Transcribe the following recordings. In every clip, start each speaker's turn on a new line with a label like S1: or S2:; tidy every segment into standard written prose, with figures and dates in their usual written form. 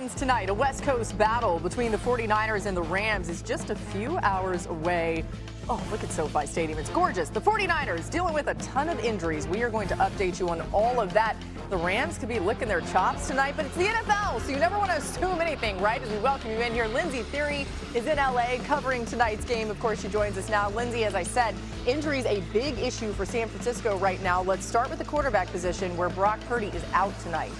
S1: begins tonight. A West Coast battle between the 49ers and the Rams is just a few hours away. Oh, look at SoFi Stadium. It's gorgeous. The 49ers dealing with a ton of injuries. We are going to update you on all of that. The Rams could be licking their chops tonight, but it's the NFL, so you never want to assume anything, right? As we welcome you in here, Lindsay Theory is in L.A. covering tonight's game. Of course, she joins us now. Lindsay, as I said, injuries a big issue for San Francisco right now. Let's start with the quarterback position, where Brock Purdy is out tonight.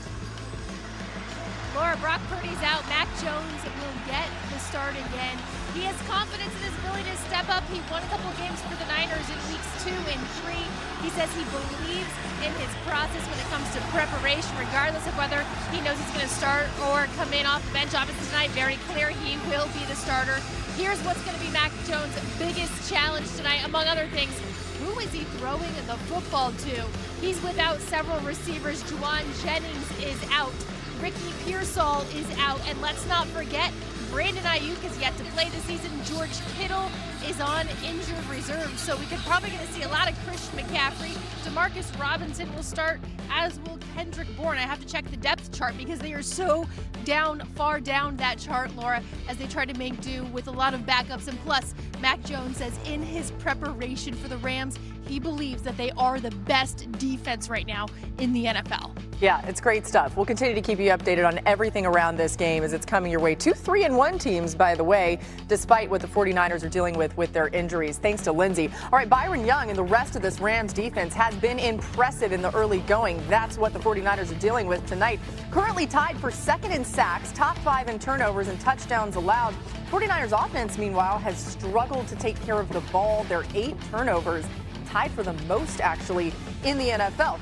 S2: Laura, Brock Purdy's out. Mac Jones will get the start again. He has confidence in his ability to step up. He won a couple games for the Niners in weeks 2 and 3. He says he believes in his process when it comes to preparation, regardless of whether he knows he's going to start or come in off the bench. Obviously tonight, very clear he will be the starter. Here's what's going to be Mac Jones' biggest challenge tonight, among other things. Who is he throwing the football to? He's without several receivers. Juwan Jennings is out. Ricky Pearsall is out. And let's not forget, Brandon Ayuk is yet to play this season. George Kittle is on injured reserve. So we could probably going to see a lot of Christian McCaffrey. Demarcus Robinson will start, as will Kendrick Bourne. I have to check the depth chart because they are so far down that chart, Laura, as they try to make do with a lot of backups. And plus, Mac Jones says in his preparation for the Rams, he believes that they are the best defense right now in the NFL.
S1: Yeah, it's great stuff. We'll continue to keep you updated on everything around this game as it's coming your way. 2 3-1 teams, by the way, despite what the 49ers are dealing with their injuries. Thanks to Lindsay. All right, Byron Young and the rest of this Rams defense has been impressive in the early going. That's what the 49ers are dealing with tonight. Currently tied for second in sacks, top 5 in turnovers and touchdowns allowed. 49ers offense, meanwhile, has struggled to take care of the ball. Their 8 turnovers, tied for the most, actually, in the NFL.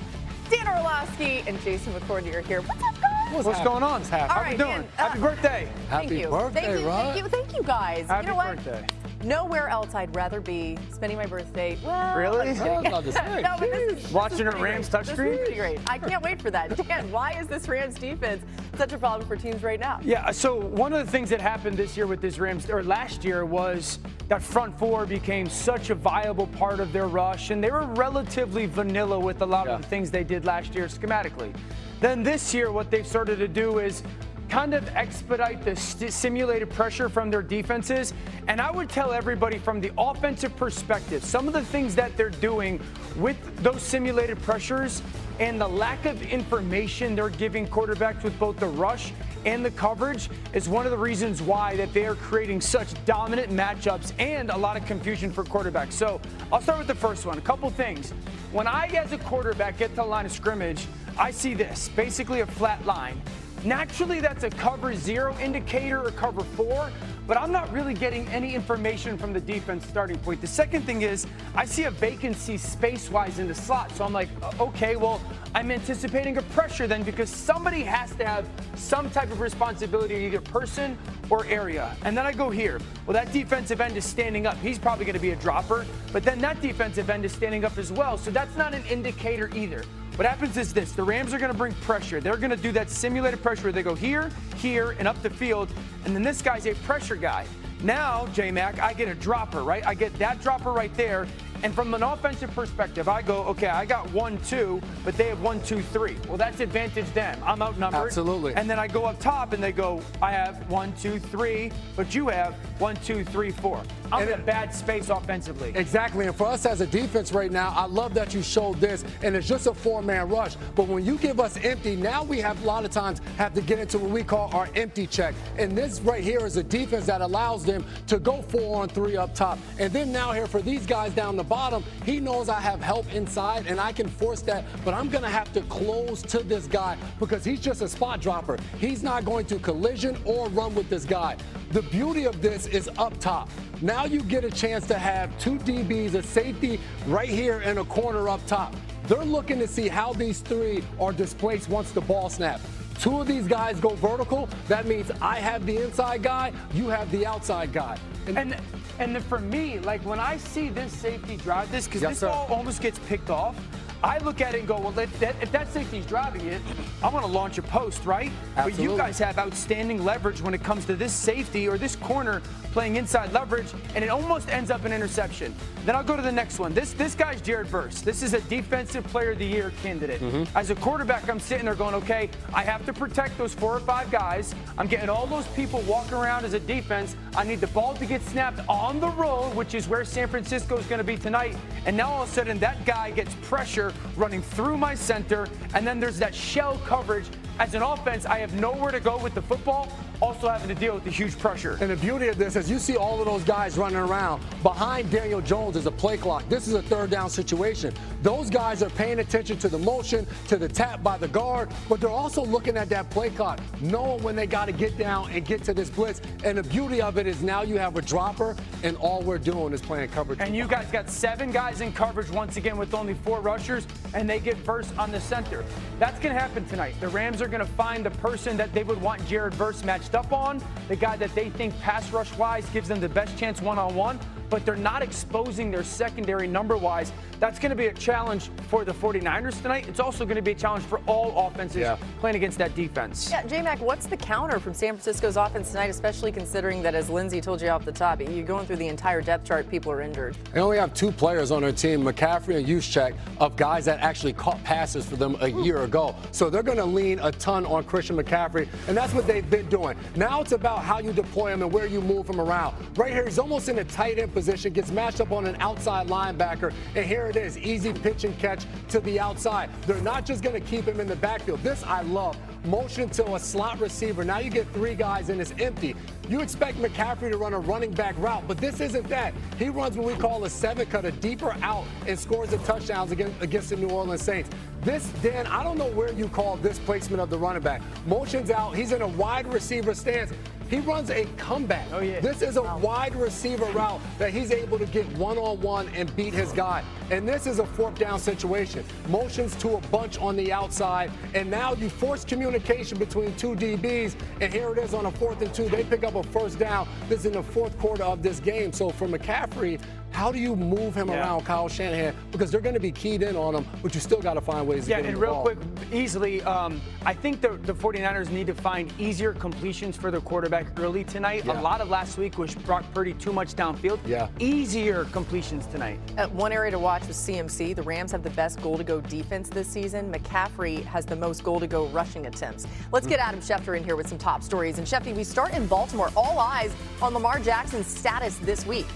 S1: Dan Orlovsky and Jason McCourty are here. What's up, guys?
S3: What's going on, Hap? How you doing? Happy birthday.
S1: Happy
S4: birthday, Ron.
S1: Thank you, guys.
S3: Happy
S1: you know what?
S3: birthday.
S1: Nowhere else I'd rather be spending my birthday. Well,
S3: really?
S1: No, but this is
S3: watching a Rams touchscreen?
S1: This is pretty great. I can't wait for that. Dan, why is this Rams defense such a problem for teams right now?
S3: Yeah, so one of the things that happened this year with this Rams, or last year, was that front four became such a viable part of their rush, and they were relatively vanilla with a lot of the things they did last year schematically. Then this year, what they've started to do is kind of expedite the simulated pressure from their defenses. And I would tell everybody from the offensive perspective, some of the things that they're doing with those simulated pressures and the lack of information they're giving quarterbacks with both the rush and the coverage is one of the reasons why that they are creating such dominant matchups and a lot of confusion for quarterbacks. So I'll start with the first one. A couple things. When I, as a quarterback, get to the line of scrimmage, I see this, basically a flat line. Naturally, that's a cover 0 indicator or cover 4, but I'm not really getting any information from the defense starting point. The second thing is I see a vacancy space-wise in the slot. So I'm like, okay, well, I'm anticipating a pressure then because somebody has to have some type of responsibility, either person or area. And then I go here. Well, that defensive end is standing up. He's probably going to be a dropper, but then that defensive end is standing up as well. So that's not an indicator either. What happens is this, the Rams are going to bring pressure. They're going to do that simulated pressure where they go here, here, and up the field, and then this guy's a pressure guy. Now, J-Mac, I get a dropper, right? I get that dropper right there, and from an offensive perspective, I go, okay, I got 1-2, but they have 1-2-3. Well, that's advantage them. I'm outnumbered.
S4: Absolutely.
S3: And then I go up top, and they go, I have 1-2-3, but you have 1-2-3-4. I'm in a bad space offensively.
S4: Exactly, and for us as a defense right now, I love that you showed this, and it's just a 4-man rush. But when you give us empty, now we have a lot of times have to get into what we call our empty check. And this right here is a defense that allows them to go 4-on-3 up top. And then now here for these guys down the bottom, he knows I have help inside, and I can force that, but I'm going to have to close to this guy because he's just a spot dropper. He's not going to collision or run with this guy. The beauty of this is up top. Now you get a chance to have 2 DBs, a safety right here and a corner up top. They're looking to see how these 3 are displaced once the ball snaps. 2 of these guys go vertical. That means I have the inside guy, you have the outside guy.
S3: And then for me, like when I see this safety drive this, because this ball almost gets picked off, I look at it and go, well, if that safety's driving it, I want to launch a post, right?
S4: Absolutely.
S3: But you guys have outstanding leverage when it comes to this safety or this corner playing inside leverage, and it almost ends up an interception. Then I'll go to the next one. This guy's Jared Verse. This is a Defensive Player of the Year candidate. As a quarterback, I'm sitting there going, okay, I have to protect those 4 or 5 guys. I'm getting all those people walking around as a defense. I need the ball to get snapped on the roll, which is where San Francisco is going to be tonight. And now all of a sudden, that guy gets pressure running through my center, and then there's that shell coverage. As an offense, I have nowhere to go with the football, also having to deal with the huge pressure.
S4: And the beauty of this is you see all of those guys running around. Behind Daniel Jones is a play clock. This is a third down situation. Those guys are paying attention to the motion, to the tap by the guard, but they're also looking at that play clock, knowing when they got to get down and get to this blitz. And the beauty of it is now you have a dropper, and all we're doing is playing coverage.
S3: And you guys got 7 guys in coverage once again with only 4 rushers, and they get Verse on the center. That's going to happen tonight. The Rams are going to find the person that they would want Jared Verse matched up on, the guy that they think pass rush-wise gives them the best chance one-on-one, but they're not exposing their secondary number-wise. That's going to be a challenge for the 49ers tonight. It's also going to be a challenge for all offenses playing against that defense.
S1: Yeah, J-Mac, what's the counter from San Francisco's offense tonight, especially considering that, as Lindsay told you off the top, you're going through the entire depth chart, people are injured.
S4: They only have 2 players on their team, McCaffrey and Juszczyk, of guys that actually caught passes for them a year ago. So they're going to lean a ton on Christian McCaffrey, and that's what they've been doing. Now it's about how you deploy him and where you move him around. Right here, he's almost in a tight end position, gets matched up on an outside linebacker, and here it is, easy pitch and catch to the outside. They're not just going to keep him in the backfield. This I love. Motion to a slot receiver. Now you get 3 guys and it's empty. You expect McCaffrey to run a running back route, but this isn't that. He runs what we call a 7-cut, a deeper out, and scores the touchdowns against the New Orleans Saints. This, Dan, I don't know where you call this placement of the running back. Motion's out. He's in a wide receiver stance. He runs a comeback.
S3: Oh, yeah.
S4: This is a wide receiver route that he's able to get one-on-one and beat his guy. And this is a 4th down situation. Motions to a bunch on the outside, and now you force communication between 2 DBs, and here it is on a 4th and 2. They pick up a 1st down. This is in the 4th quarter of this game. So for McCaffrey, how do you move him around Kyle Shanahan? Because they're going to be keyed in on him, but you still got to find ways to get him
S3: and
S4: the
S3: real
S4: ball.
S3: quick, easily, I think the 49ers need to find easier completions for their quarterback early tonight. A lot of last week was Brock Purdy too much downfield. Easier completions tonight.
S1: One area to watch was CMC. The Rams have the best goal-to-go defense this season. McCaffrey has the most goal-to-go rushing attempts. Let's get Adam Schefter in here with some top stories. And Shefty, we start in Baltimore. All eyes on Lamar Jackson's status this week.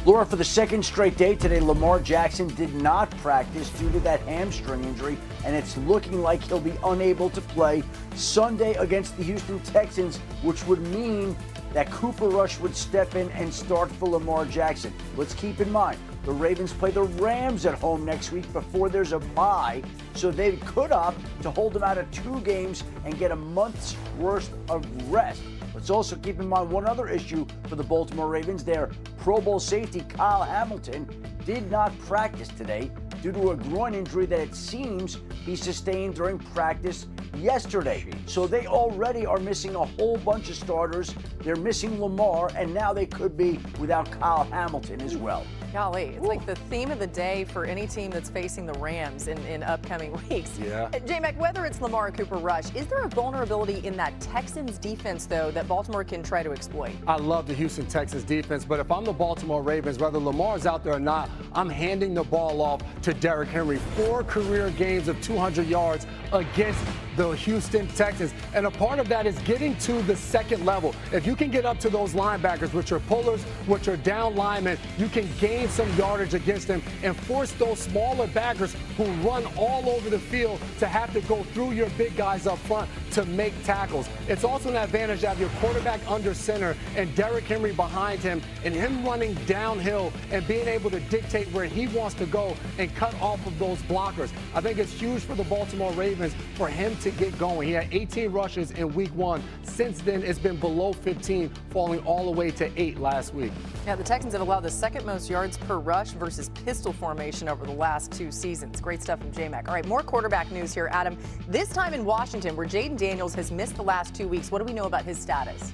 S5: Laura, for the 2nd straight day today, Lamar Jackson did not practice due to that hamstring injury, and it's looking like he'll be unable to play Sunday against the Houston Texans, which would mean that Cooper Rush would step in and start for Lamar Jackson. Let's keep in mind, the Ravens play the Rams at home next week before there's a bye, so they could opt to hold him out of 2 games and get a month's worth of rest. Let's also keep in mind one other issue for the Baltimore Ravens. Their Pro Bowl safety, Kyle Hamilton, did not practice today due to a groin injury that it seems he sustained during practice yesterday. So they already are missing a whole bunch of starters. They're missing Lamar, and now they could be without Kyle Hamilton as well.
S1: Golly, it's like the theme of the day for any team that's facing the Rams in upcoming weeks. J-Mac, whether it's Lamar or Cooper Rush, is there a vulnerability in that Texans defense, though, that Baltimore can try to exploit?
S4: I love the Houston Texans defense, but if I'm the Baltimore Ravens, whether Lamar's out there or not, I'm handing the ball off to Derrick Henry. 4 career games of 200 yards against the Houston Texans. And a part of that is getting to the 2nd level. If you can get up to those linebackers, which are pullers, which are down linemen, you can gain some yardage against them and force those smaller backers who run all over the field to have to go through your big guys up front to make tackles. It's also an advantage to have your quarterback under center and Derrick Henry behind him and him running downhill and being able to dictate where he wants to go and cut off of those blockers. I think it's huge for the Baltimore Ravens for him to get going. He had 18 rushes in week 1. Since then, it's been below 15, falling all the way to 8 last week.
S1: Yeah, the Texans have allowed the 2nd most yards per rush versus pistol formation over the last 2 seasons. Great stuff from J-Mac. All right, more quarterback news here, Adam. This time in Washington, where Jaden Daniels has missed the last 2 weeks. What do we know about his status?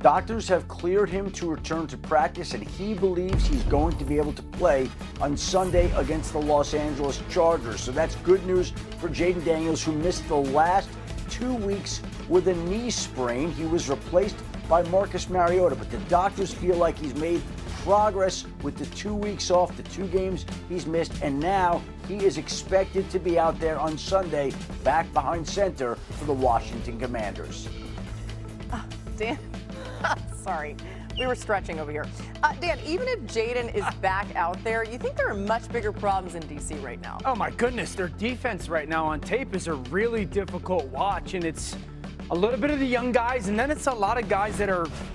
S5: Doctors have cleared him to return to practice, and he believes he's going to be able to play on Sunday against the Los Angeles Chargers. So that's good news for Jayden Daniels, who missed the last 2 weeks with a knee sprain. He was replaced by Marcus Mariota, but the doctors feel like he's made progress with the 2 weeks off, the 2 games he's missed, and now he is expected to be out there on Sunday, back behind center for the Washington Commanders.
S1: Dan, sorry, we were stretching over here. Dan, even if Jayden is back out there, you think there are much bigger problems in D.C. right now?
S3: Oh my goodness, their defense right now on tape is a really difficult watch, and it's a little bit of the young guys, and then it's a lot of guys that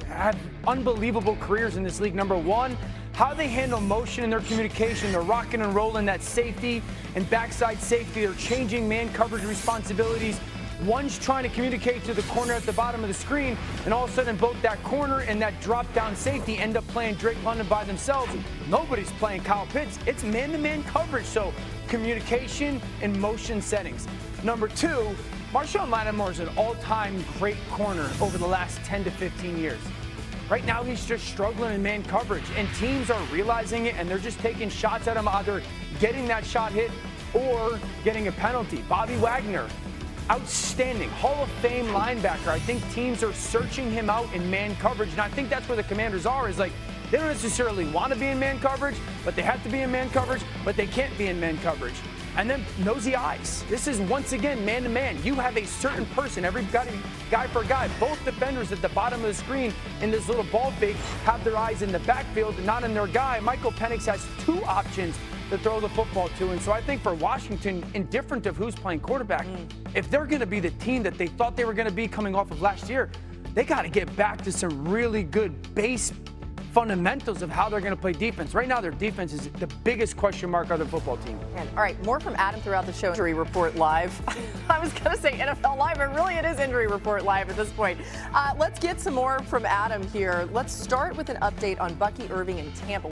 S3: have unbelievable careers in this league. Number one, how they handle motion in their communication. They're rocking and rolling that safety and backside safety. They're changing man coverage responsibilities. One's trying to communicate to the corner at the bottom of the screen, and all of a sudden both that corner and that drop down safety end up playing Drake London by themselves. Nobody's playing Kyle Pitts. It's man-to-man coverage, so communication and motion settings. Number two, Marshawn Lattimore is an all-time great corner over the last 10 to 15 years. Right now, he's just struggling in man coverage, and teams are realizing it, and they're just taking shots at him, either getting that shot hit or getting a penalty. Bobby Wagner, outstanding Hall of Fame linebacker. I think teams are searching him out in man coverage, and I think that's where the Commanders are, is like, they don't necessarily want to be in man coverage, but they have to be in man coverage, but they can't be in man coverage. And then nosy eyes. This is, once again, man-to-man. You have a certain person, everybody, guy for guy. Both defenders at the bottom of the screen in this little ball fake have their eyes in the backfield, not in their guy. Michael Penix has 2 options to throw the football to. And so I think for Washington, indifferent of who's playing quarterback, if they're going to be the team that they thought they were going to be coming off of last year, they got to get back to some really good base fundamentals of how they're going to play defense. Right now, their defense is the biggest question mark of the football team.
S1: All right, more from Adam throughout the show. Injury Report Live. I was going to say NFL Live, but really it is Injury Report Live at this point. Let's get some more from Adam here. Let's start with an update on Bucky Irving in Tampa.